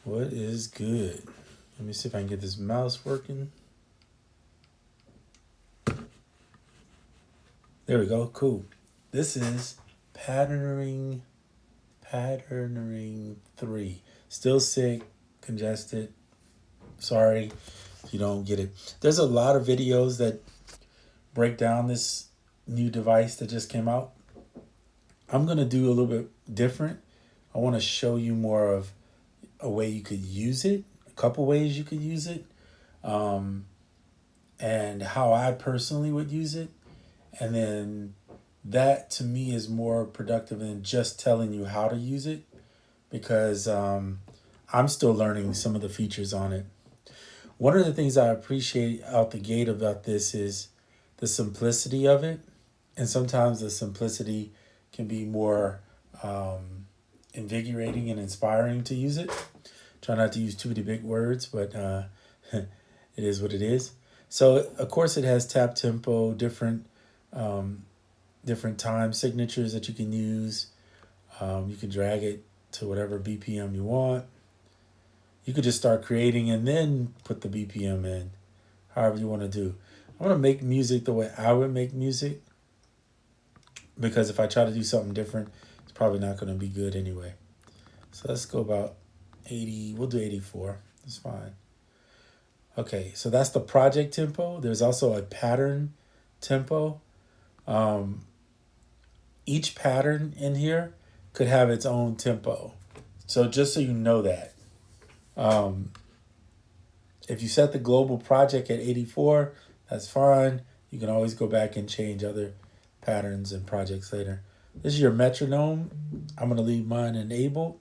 What is good? Let me see if I can get this mouse working. There we go. Cool. This is patterning 3. Still sick, congested. Sorry if you don't get it. There's a lot of videos that break down this new device that just came out. I'm going to do a little bit different. I want to show you more of a way you could use it, a couple ways you could use it, and how I personally would use it. And then that to me is more productive than just telling you how to use it, because I'm still learning some of the features on it. One of the things I appreciate out the gate about this is the simplicity of it. And sometimes the simplicity can be more invigorating and inspiring to use it. Try not to use too many big words, but it is what it is. So, of course, it has tap tempo, different time signatures that you can use. You can drag it to whatever BPM you want. You could just start creating and then put the BPM in, however you want to do. I want to make music the way I would make music, because if I try to do something different, it's probably not going to be good anyway. So let's go about 80. We'll do 84. That's fine. Okay, so that's the project tempo. There's also a pattern tempo. Each pattern in here could have its own tempo. So just so you know that. If you set the global project at 84, that's fine. You can always go back and change other patterns and projects later. This is your metronome. I'm going to leave mine enabled.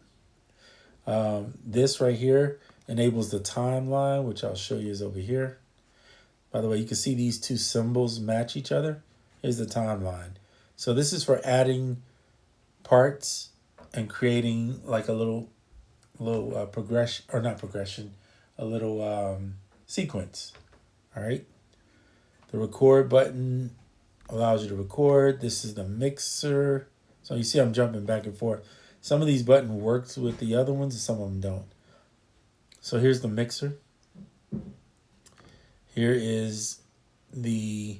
This right here enables the timeline, which I'll show you is over here. By the way, you can see these two symbols match each other. Here's the timeline. So this is for adding parts and creating like a little progression, or not progression, a little sequence. All right. The record button allows you to record. This is the mixer. So you see I'm jumping back and forth. Some of these buttons works with the other ones and some of them don't. So here's the mixer. Here is the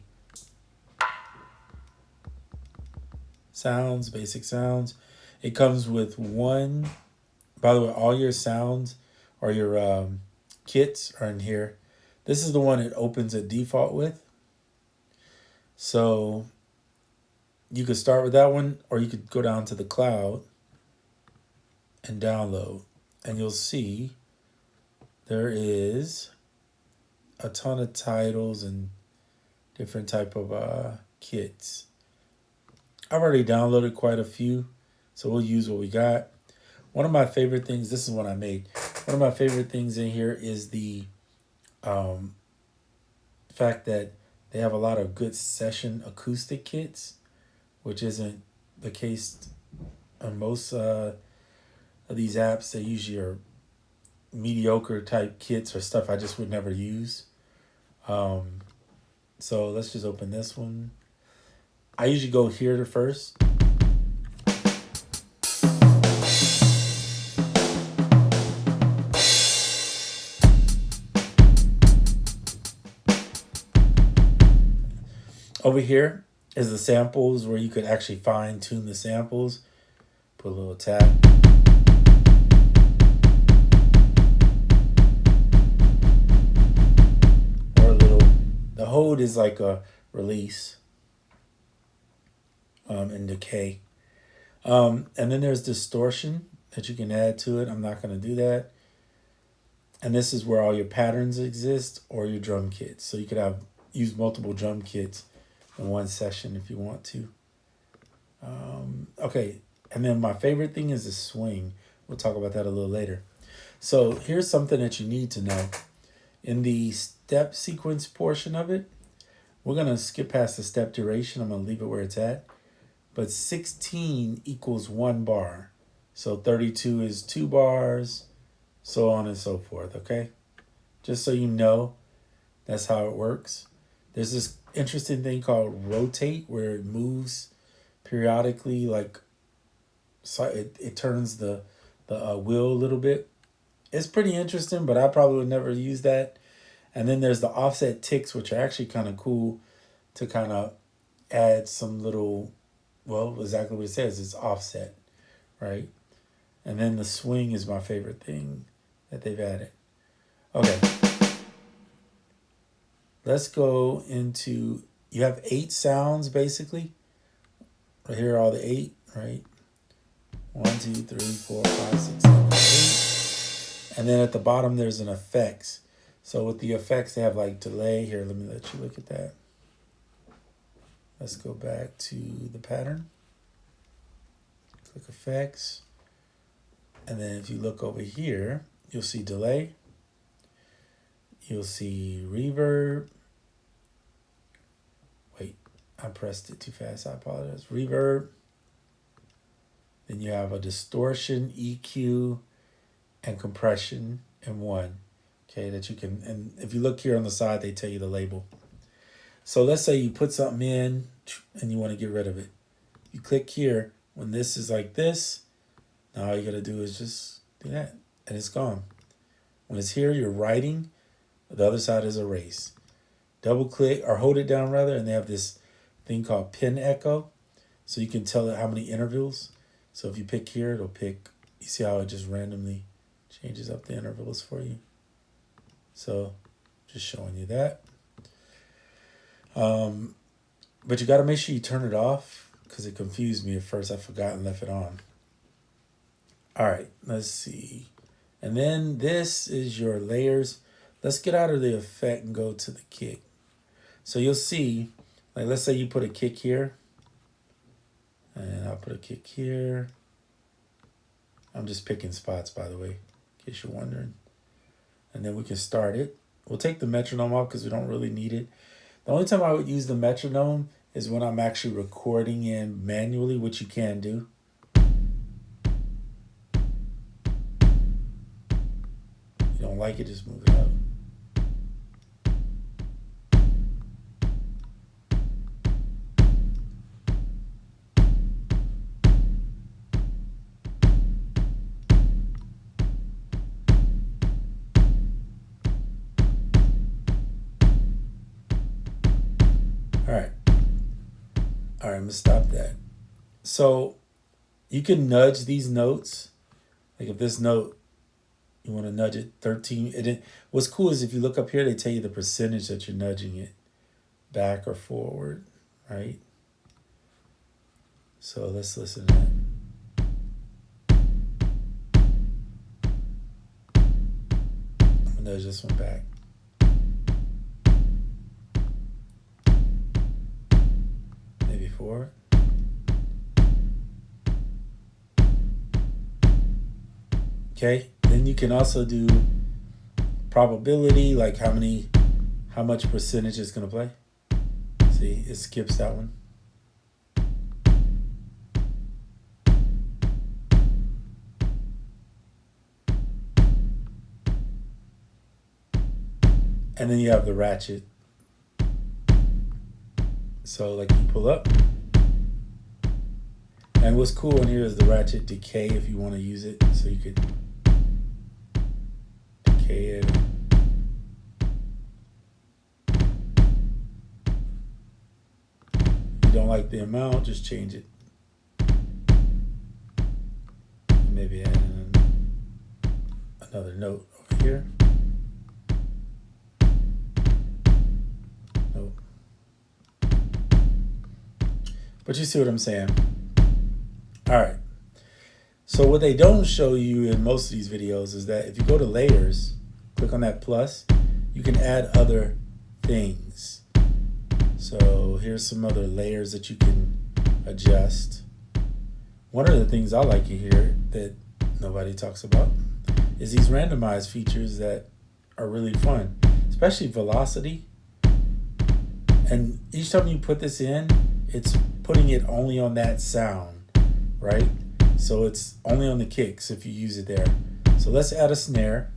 sounds, basic sounds. It comes with one. By the way, all your sounds or your kits are in here. This is the one it opens at default with. So you could start with that one, or you could go down to the cloud and download. And you'll see there is a ton of titles and different type of kits. I've already downloaded quite a few, so we'll use what we got. One of my favorite things, this is what I made. One of my favorite things in here is the fact that they have a lot of good session acoustic kits, which isn't the case on most of these apps. They usually are mediocre type kits or stuff I just would never use. So let's just open this one. I usually go here to first. Over here is the samples, where you could actually fine tune the samples. Put a little tap. Or a little, the hold is like a release and decay. And then there's distortion that you can add to it. I'm not going to do that. And this is where all your patterns exist, or your drum kits. So you could use multiple drum kits in one session if you want to. Okay, and then my favorite thing is the swing. We'll talk about that a little later. So here's something that you need to know. In the step sequence portion of it, we're going to skip past the step duration. I'm going to leave it where it's at. But 16 equals 1 bar. So 32 is 2 bars, so on and so forth, okay? Just so you know, that's how it works. There's this interesting thing called rotate, where it moves periodically, like so it turns the wheel a little bit. It's pretty interesting, but I probably would never use that. And then there's the offset ticks, which are actually kind of cool to kind of add some little, well, exactly what it says, it's offset, right? And then the swing is my favorite thing that they've added. Okay, let's go into, you have 8 sounds basically. Right here are all the 8, right? 1, 2, 3, 4, 5, 6, 7, 8. And then at the bottom there's an effects. So with the effects they have like delay. Here, let me let you look at that. Let's go back to the pattern. Click effects. And then if you look over here, you'll see delay. You'll see reverb. Wait, I pressed it too fast. I apologize. Reverb. Then you have a distortion, EQ, and compression in one. Okay, that you can, and if you look here on the side, they tell you the label. So let's say you put something in and you want to get rid of it. You click here. When this is like this, now all you gotta do is just do that and it's gone. When it's here, you're writing. The other side is erase. Double click or hold it down rather, and they have this thing called pin echo. So you can tell it how many intervals. So if you pick here, it'll pick, you see how it just randomly changes up the intervals for you. So just showing you that. But you got to make sure you turn it off because it confused me at first. I forgot and left it on. All right, let's see. And then this is your layers. Let's get out of the effect and go to the kick. So you'll see, like let's say you put a kick here. And I'll put a kick here. I'm just picking spots, by the way, in case you're wondering. And then we can start it. We'll take the metronome off because we don't really need it. The only time I would use the metronome is when I'm actually recording in manually, which you can do. If you don't like it, just move it up. All right, I'm gonna stop that. So you can nudge these notes. Like if this note, you want to nudge it 13. What's cool is if you look up here, they tell you the percentage that you're nudging it back or forward, right? So let's listen to that. I'm gonna nudge this one back. Maybe forward. Okay, then you can also do probability, like how much percentage it's gonna play. See, it skips that one. And then you have the ratchet. So like you pull up. And what's cool in here is the ratchet decay if you want to use it. So you could decay it. If you don't like the amount, just change it. Maybe add in another note over here. Nope. But you see what I'm saying? All right. So what they don't show you in most of these videos is that if you go to layers, click on that plus, you can add other things. So here's some other layers that you can adjust. One of the things I like here that nobody talks about is these randomized features that are really fun, especially velocity. And each time you put this in, it's putting it only on that sound, right? So it's only on the kicks if you use it there. So let's add a snare.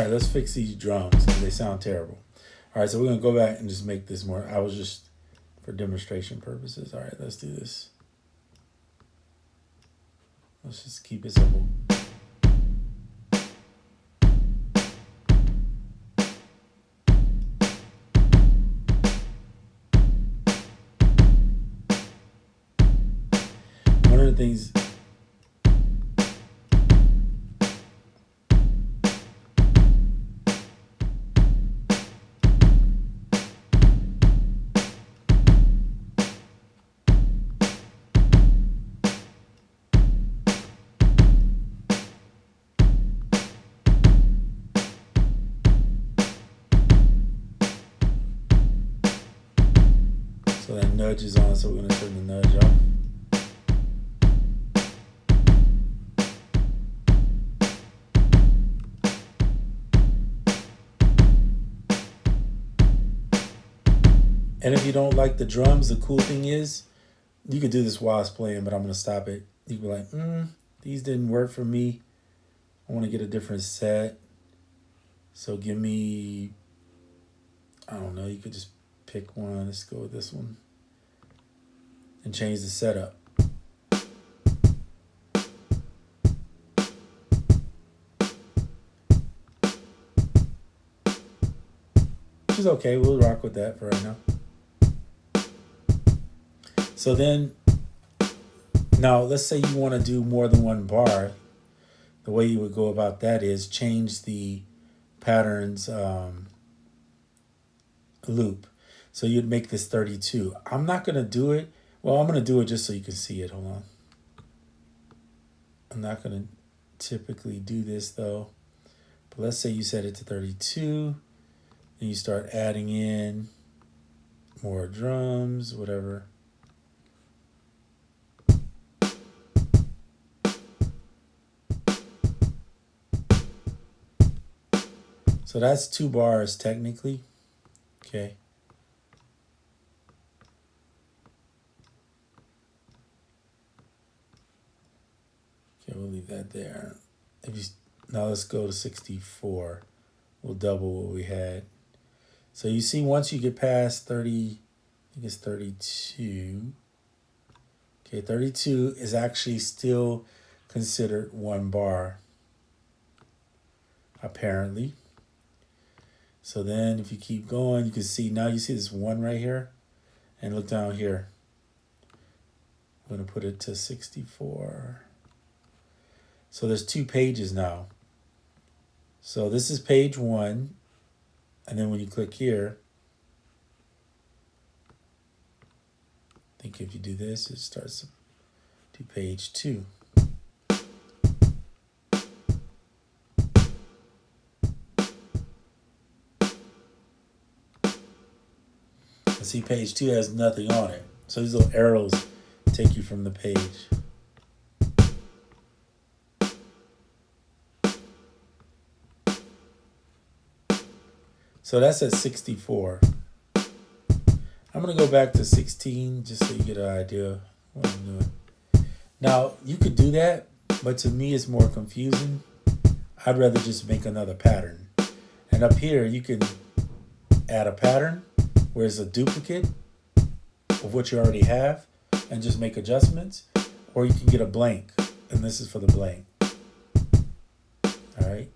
right, let's fix these drums because they sound terrible. All right, so we're gonna go back and just make this more. I was just for demonstration purposes. All right, let's do this. Let's just keep it simple. One of the things. So that nudge is on, so we're going to turn the nudge off. And if you don't like the drums, the cool thing is, you could do this while it's playing, but I'm going to stop it. You can be like, these didn't work for me. I want to get a different set. So give me, I don't know, you could just pick one. Let's go with this one. And change the setup. Which is okay. We'll rock with that for right now. So then, now let's say you want to do more than one bar. The way you would go about that is change the patterns loop. So you'd make this 32. I'm not going to do it. Well, I'm going to do it just so you can see it. Hold on. I'm not going to typically do this though. But let's say you set it to 32. And you start adding in more drums, whatever. So that's 2 bars technically. Okay. Okay, we'll leave that there. Now let's go to 64. We'll double what we had. So you see, once you get past 30, I think it's 32. Okay, 32 is actually still considered 1 bar, apparently. So then if you keep going, you can see, now you see this 1 right here, and look down here. I'm going to put it to 64. So there's 2 pages now. So this is page 1. And then when you click here, I think if you do this, it starts to page 2. And see, page 2 has nothing on it. So these little arrows take you from the page. So that's at 64. I'm going to go back to 16 just so you get an idea of what I'm doing. Now, you could do that, but to me it's more confusing. I'd rather just make another pattern. And up here, you can add a pattern where it's a duplicate of what you already have and just make adjustments. Or you can get a blank, and this is for the blank. All right.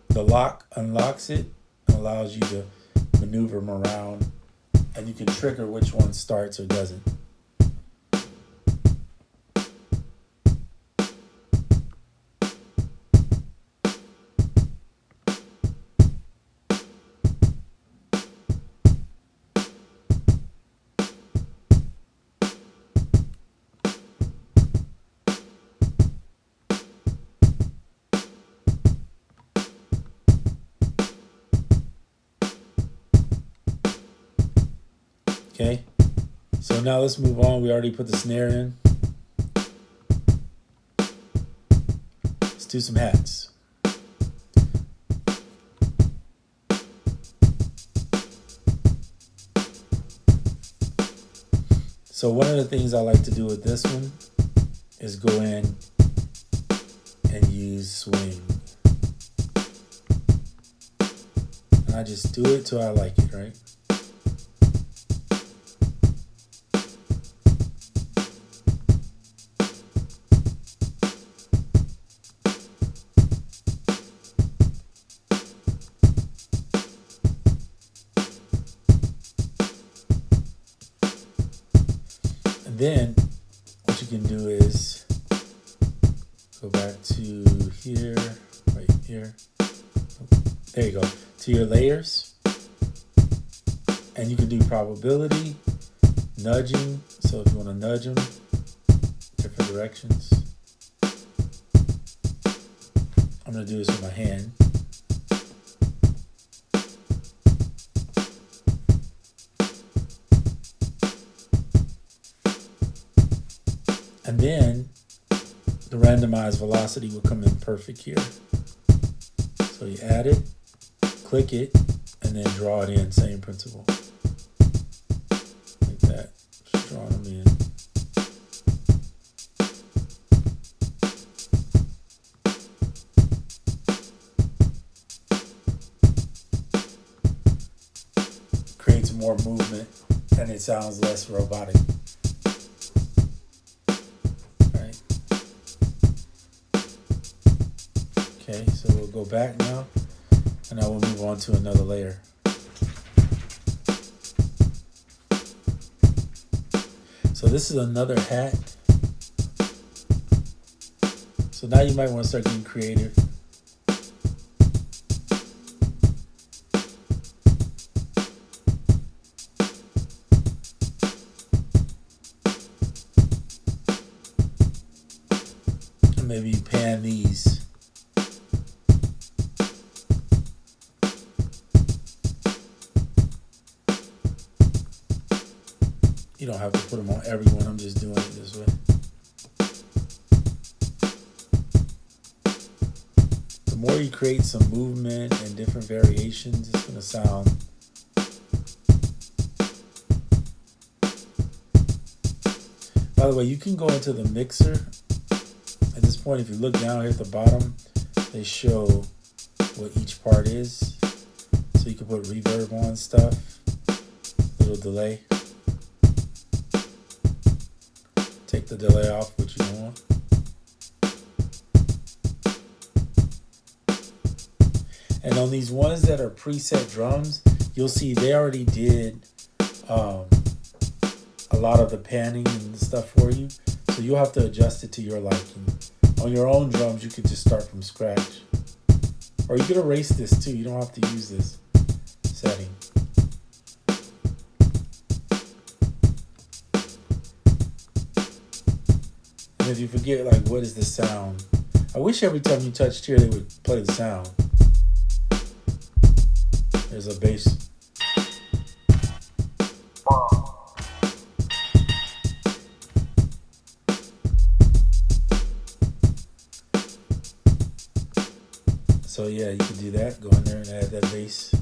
The lock unlocks it. Allows you to maneuver them around, and you can trigger which one starts or doesn't. Okay, so now let's move on. We already put the snare in. Let's do some hats. So one of the things I like to do with this one is go in and use swing. I just do it till I like it, right? And then what you can do is go back to here, right here. There you go. To your layers. And you can do probability, nudging. So if you want to nudge them, different directions. I'm going to do this with my hand. And then the randomized velocity will come in perfect here. So you add it, click it, and then draw it in, same principle. Like that, just drawing them in. Creates more movement and it sounds less robotic. Right? Okay, so we'll go back now. And I will move on to another layer. So this is another hat. So now you might want to start getting creative. And maybe pan these. You don't have to put them on everyone. I'm just doing it this way. The more you create some movement and different variations, it's going to sound. By the way, you can go into the mixer. At this point, if you look down here at the bottom, they show what each part is. So you can put reverb on stuff, little delay. Take the delay off, what you want. And on these ones that are preset drums, you'll see they already did a lot of the panning and stuff for you. So you'll have to adjust it to your liking. On your own drums, you could just start from scratch. Or you could erase this too. You don't have to use this setting. And if you forget, like, what is the sound? I wish every time you touched here, they would play the sound. There's a bass. So yeah, you can do that. Go in there and add that bass.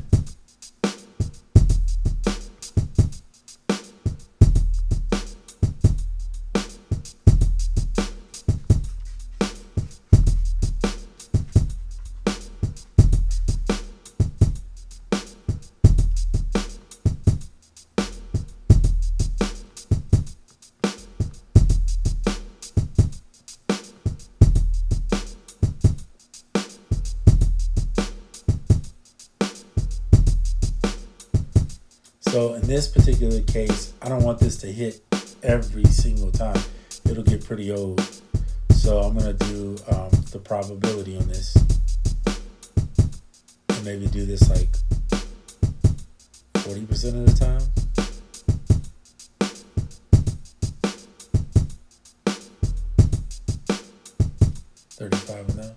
So in this particular case, I don't want this to hit every single time. It'll get pretty old. So I'm going to do the probability on this. And maybe do this like 40% of the time. $35 of that.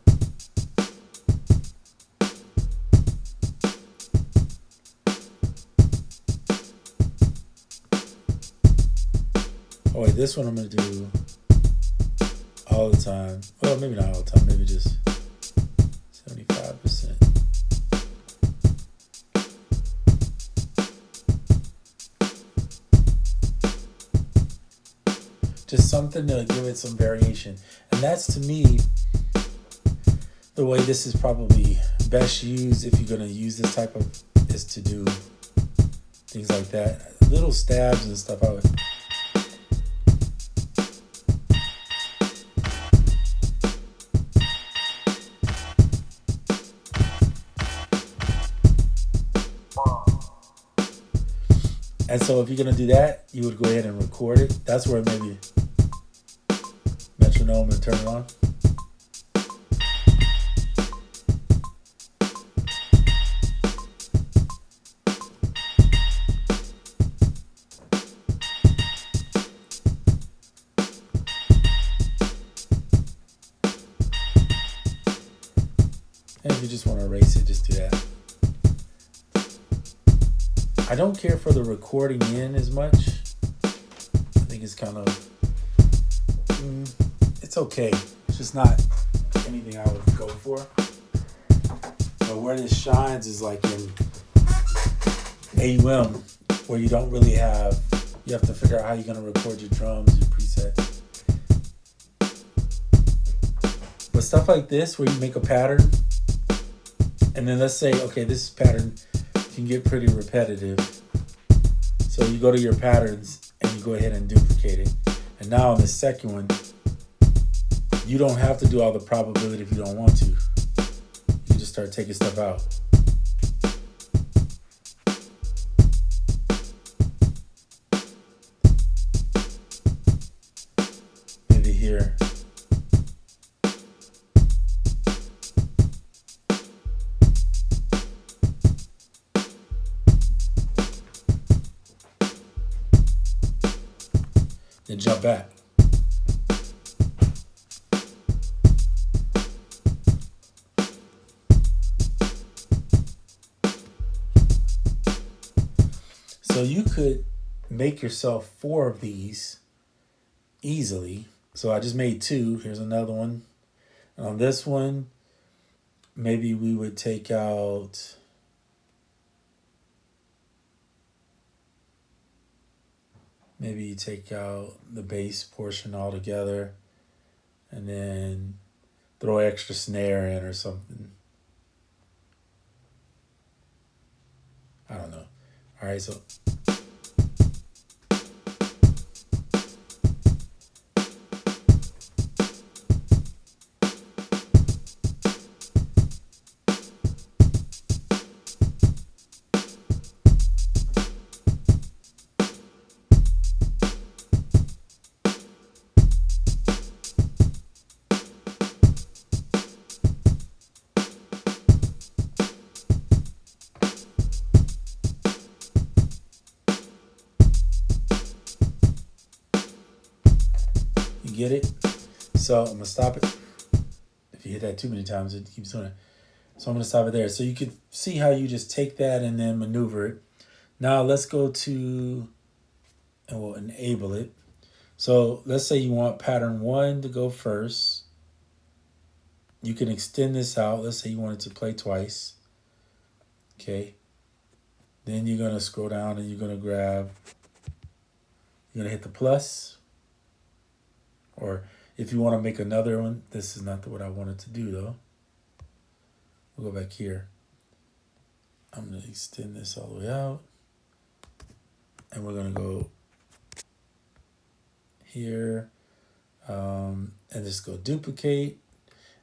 Oh wait, this one I'm gonna do all the time. Well, maybe not all the time, maybe just 75%. Just something to give it some variation. And that's, to me, the way this is probably best used if you're gonna use this type of is to do things like that. Little stabs and stuff. And so if you're going to do that, you would go ahead and record it. That's where maybe metronome and turn it on. And if you just want to erase it, just do that. I don't care for the recording in as much. I think it's kind of, it's okay. It's just not anything I would go for. But where this shines is like in AUM, where you don't really have, you have to figure out how you're going to record your drums, your presets. But stuff like this, where you make a pattern, and then let's say, okay, this pattern can get pretty repetitive. So you go to your patterns and you go ahead and duplicate it. And now on the second one, you don't have to do all the probability if you don't want to. You just start taking stuff out. Maybe here. Then jump back. So you could make yourself 4 of these easily. So I just made 2. Here's another one. And on this one, maybe we would take out, maybe you take out the bass portion altogether and then throw extra snare in or something. I don't know. All right, so get it? So I'm gonna stop it. If you hit that too many times, it keeps doing it. So I'm gonna stop it there. So you can see how you just take that and then maneuver it. Now let's go to, and we'll enable it. So let's say you want pattern 1 to go first. You can extend this out. Let's say you want it to play twice. Okay. Then you're gonna scroll down and you're gonna grab, you're gonna hit the plus. Or if you want to make another one, this is not what I wanted to do though. We'll go back here. I'm going to extend this all the way out. And we're going to go here and just go duplicate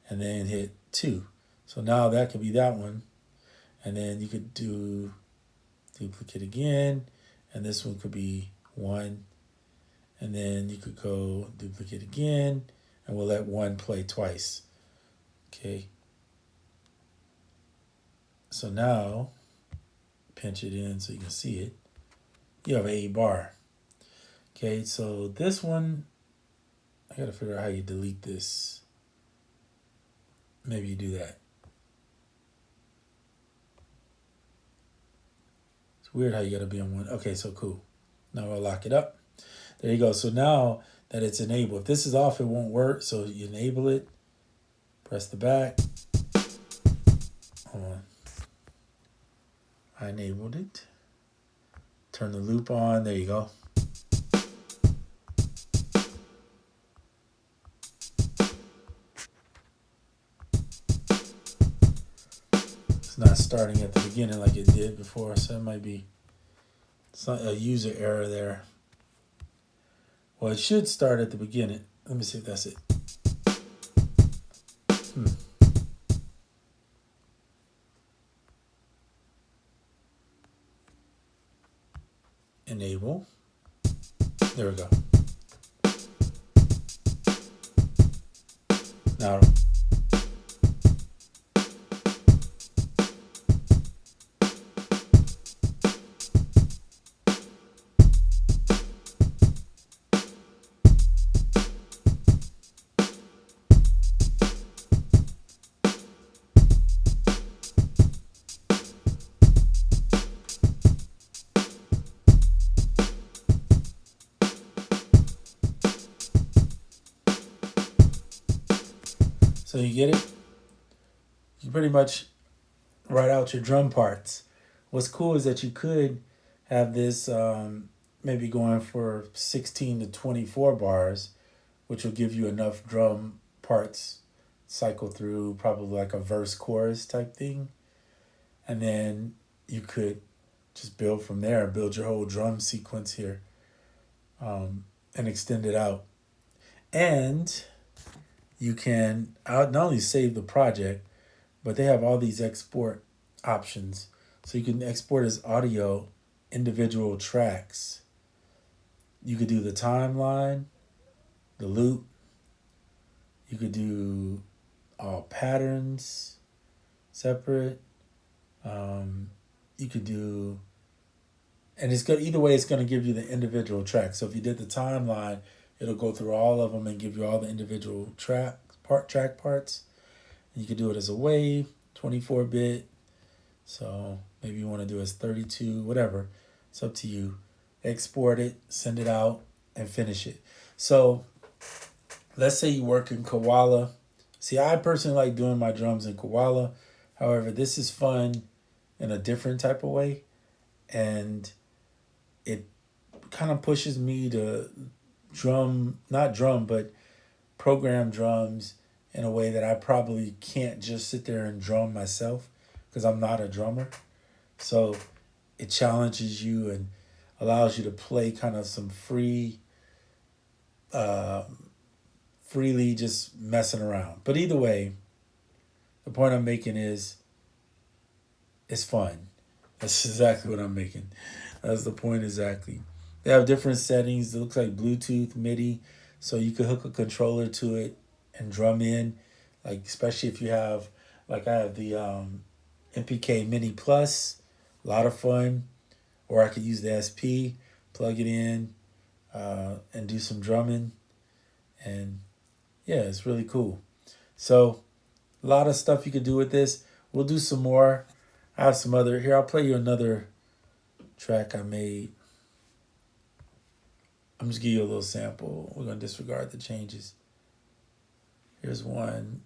and then hit 2. So now that could be that one. And then you could do duplicate again. And this one could be 1. And then you could go duplicate again, and we'll let 1 play twice. Okay. So now, pinch it in so you can see it. You have a bar. Okay, so this one, I gotta figure out how you delete this. Maybe you do that. It's weird how you gotta be on one. Okay, so cool. Now I'll lock it up. There you go. So now that it's enabled, if this is off, it won't work. So you enable it, press the back. Hold on. I enabled it. Turn the loop on. There you go. It's not starting at the beginning like it did before, so it might be a user error there. Well, it should start at the beginning. Let me see if that's it. Enable. There we go. Now, so you get it? You pretty much write out your drum parts. What's cool is that you could have this maybe going for 16 to 24 bars, which will give you enough drum parts cycle through, probably like a verse chorus type thing. And then you could just build from there, build your whole drum sequence here, and extend it out. And you can not only save the project, but they have all these export options. So you can export as audio individual tracks. You could do the timeline, the loop. You could do all patterns separate. You could do, and it's good either way. It's going to give you the individual tracks. So if you did the timeline, it'll go through all of them and give you all the individual track parts. And you could do it as a wave, 24-bit. So maybe you want to do it as 32, whatever. It's up to you. Export it, send it out, and finish it. So let's say you work in Koala. See, I personally like doing my drums in Koala. However, this is fun in a different type of way. And it kind of pushes me to but program drums in a way that I probably can't just sit there and drum myself because I'm not a drummer. So it challenges you and allows you to play kind of some freely just messing around. But either way, the point I'm making is it's fun. That's exactly what I'm making. That's the point exactly. They have different settings. It looks like Bluetooth, MIDI, so you could hook a controller to it and drum in, like especially if you have, like I have the MPK Mini Plus, a lot of fun. Or I could use the SP, plug it in, and do some drumming, and yeah, it's really cool. So a lot of stuff you could do with this. We'll do some more. I have some other here. I'll play you another track I made. I'm just giving you a little sample. We're gonna disregard the changes. Here's one,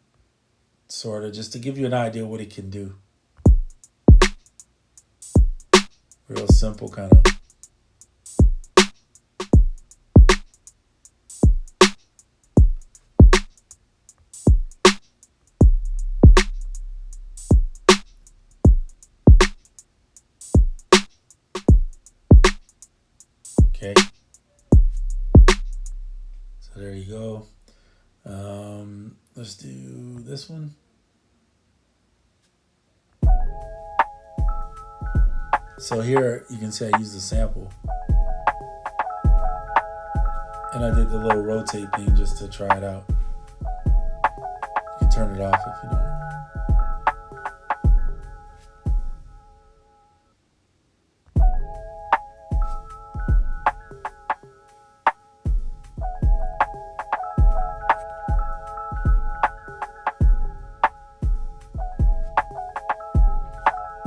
sort of, just to give you an idea what it can do. Real simple kind of. Okay. So there you go. Let's do this one. So here you can see I used the sample. And I did the little rotate thing just to try it out. You can turn it off if you don't.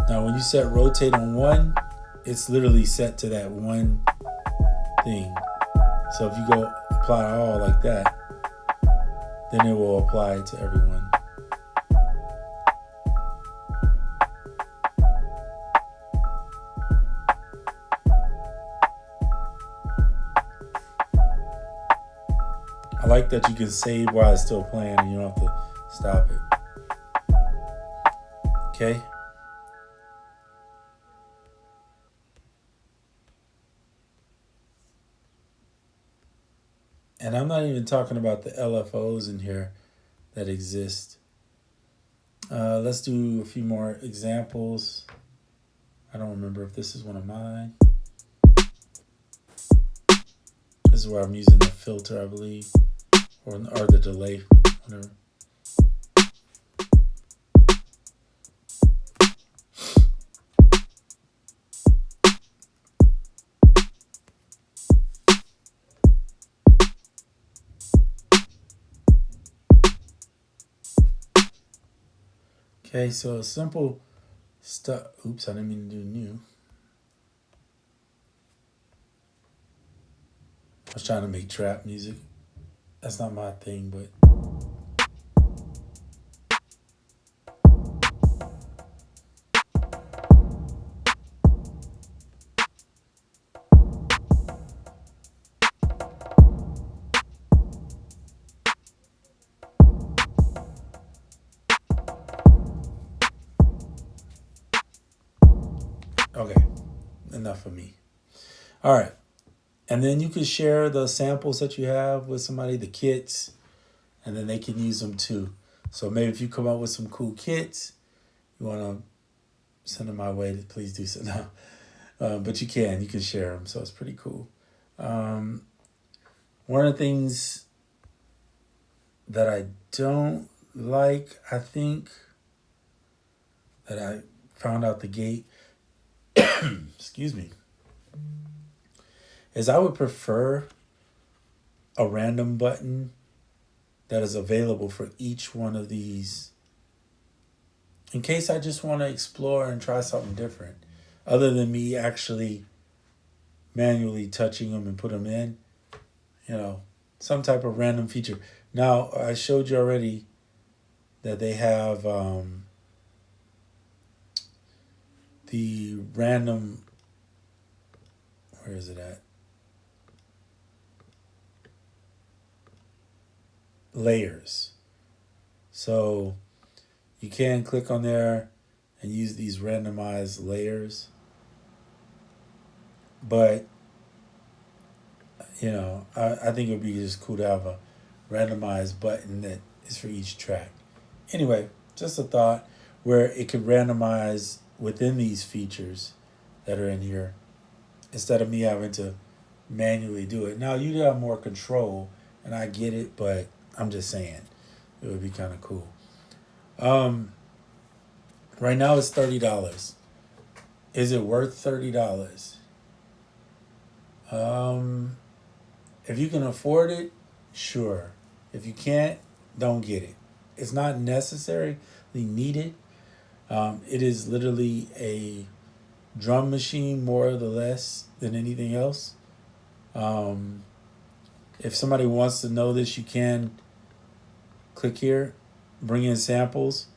Now when you set rotate on one, it's literally set to that one thing. So if you go apply all like that, then it will apply to everyone. I like that you can save while it's still playing and you don't have to stop it. Okay, And I'm not even talking about the LFOs in here that exist. Let's do a few more examples. I don't remember if this is one of mine. This is where I'm using the filter, I believe, or the delay, whatever. Okay, so simple stuff. Oops, I didn't mean to do new. I was trying to make trap music. That's not my thing, but okay, enough of me. All right. And then you can share the samples that you have with somebody, the kits, and then they can use them too. So maybe if you come up with some cool kits, you want to send them my way, please do so now. But you can share them. So it's pretty cool. One of the things that I don't like, I think, that I found out the gate, excuse me, is I would prefer a random button that is available for each one of these in case I just want to explore and try something different other than me actually manually touching them and put them in, some type of random feature. Now, I showed you already that they have the random, where is it at? Layers. So you can click on there and use these randomized layers. But, I think it would be just cool to have a randomized button that is for each track. Anyway, just a thought where it could randomize within these features that are in here instead of me having to manually do it. Now, you have more control, and I get it, but I'm just saying it would be kind of cool. Right now it's $30. Is it worth $30? If you can afford it, sure. If you can't, don't get it. It's not necessarily needed. It is literally a drum machine more or less than anything else. If somebody wants to know this, you can click here, bring in samples,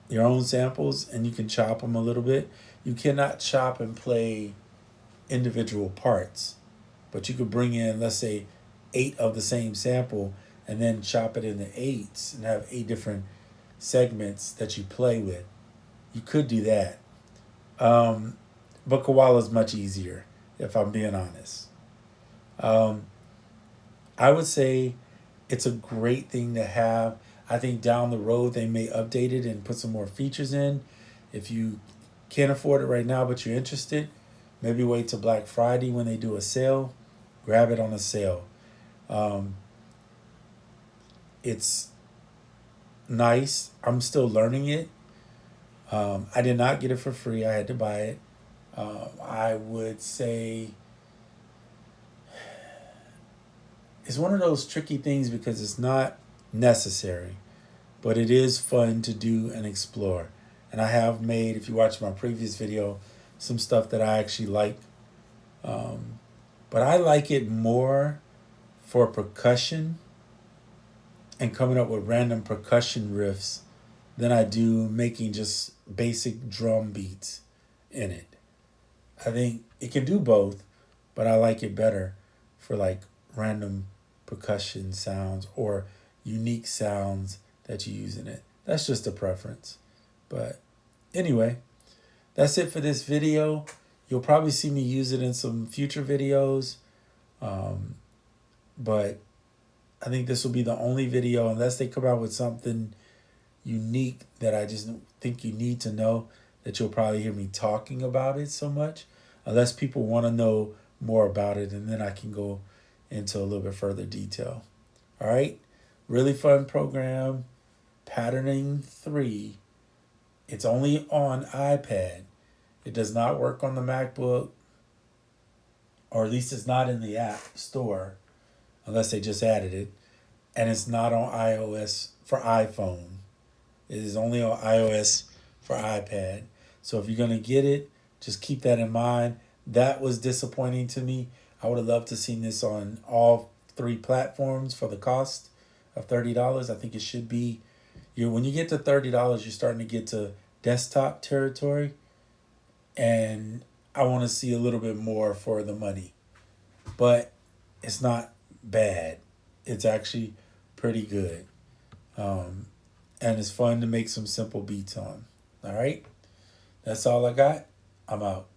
your own samples, and you can chop them a little bit. You cannot chop and play individual parts, but you could bring in, let's say, 8 of the same sample and then chop it into 8s and have 8 different segments that you play with. You could do that. But Koala is much easier, if I'm being honest. I would say it's a great thing to have. I think down the road they may update it and put some more features in. If you can't afford it right now but you're interested, maybe wait till Black Friday when they do a sale. Grab it on a sale. It's nice. I'm still learning it. I did not get it for free. I had to buy it. I would say it's one of those tricky things because it's not necessary, but it is fun to do and explore. And I have made, if you watch my previous video, some stuff that I actually like. But I like it more for percussion and coming up with random percussion riffs than I do making just basic drum beats in it. I think it can do both, but I like it better for like random percussion sounds or unique sounds that you use in it. That's just a preference. But anyway, that's it for this video. You'll probably see me use it in some future videos. But I think this will be the only video, unless they come out with something unique that I just think you need to know, that you'll probably hear me talking about it so much, unless people want to know more about it, and then I can go into a little bit further detail. All right, really fun program, Patterning 3. It's only on iPad. It does not work on the MacBook, or at least it's not in the app store, unless they just added it. And it's not on iOS for iPhone. It is only on iOS for iPad. So if you're going to get it, just keep that in mind. That was disappointing to me. I would have loved to seen this on all 3 platforms for the cost of $30. I think it should be, when you get to $30, you're starting to get to desktop territory. And I want to see a little bit more for the money. But it's not bad. It's actually pretty good. And it's fun to make some simple beats on. All right? That's all I got. I'm out.